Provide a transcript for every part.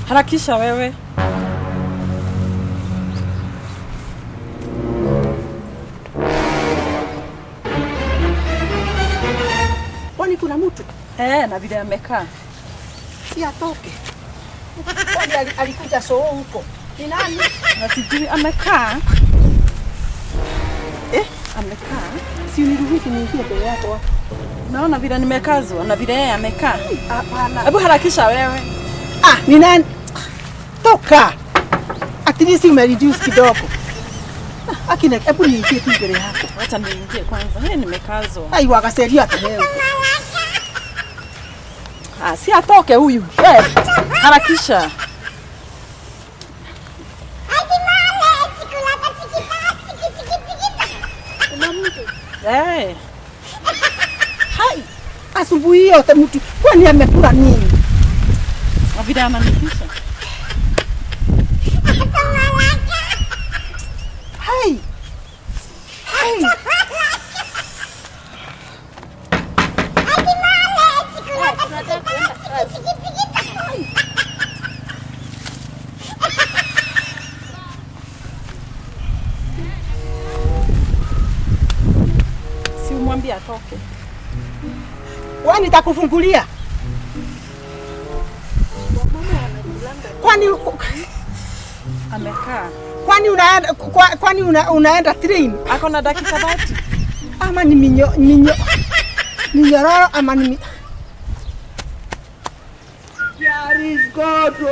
Harakisha wewe. Kwani kuna mtu? Na vile amekaa. Si atoke. Kwani alikuja soo huko. Ni nani? Na sijui amekaa. Amekaa. Si uniruhusu niingie mbele yako. Naona vile nimekazwa na vile yeye amekaa. Hapana. Hebu harakisha wewe. Ni nani? Toka. At least umereduce kidogo. Akina hebu niingie tu mbele yako. Acha niingie kwanza. Mimi nimekazwa. Ai wakaseria hata leo. Si atoke huyu. Harakisha. Hai. Asubuhi yote mtu kwani amekula nini? Avida ananikisha. Hai. Hai. Si umwambie atoke. Wewe nitakufungulia. Kwani amekaa? Kwani unaenda train? Ako na dakika 30. Ama ni minyororo ama ni Yaris godo.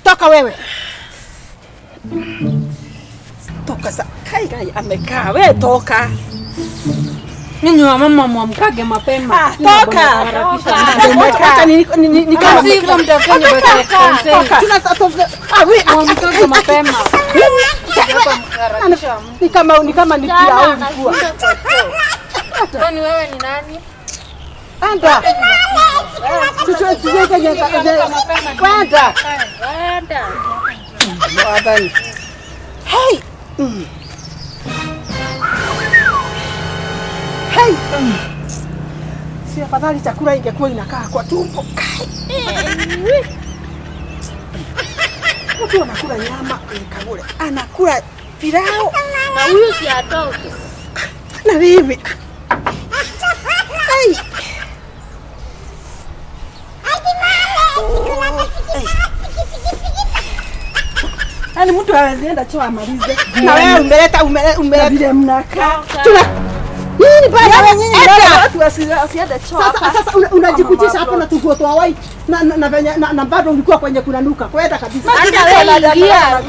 Toka wewe. Toka sasa. Kai amekaa. Wewe toka. Ninyi wa mama muamkage mapema. Toka. Toka ni kama hivyo mtafanya basi. Tunatoka. Wewe muamkage mapema. Ni kama ni kia au mkuu. Kwani wewe ni nani? Anda. Tucheze kwenye kwenda. Kwenda. Wadani. Hey. Hey. Si afadhali chakula ingekuwa inakaa kwa tumbo. Mtu anakula nyama KAGURE. Anakula pilau. Na huyu si atoke. Na bibi. Hey. Yaani mtu hawezienda choo amalize. Na wewe umeleta vile mnakaa. Nini baya wewe nyinyi ndio watu wasiende choo. Sasa unajikutisha hapo na tuguo toa white na bado ulikuwa kwenye kunanuka. Kwenda kabisa. Hata wewe ingia.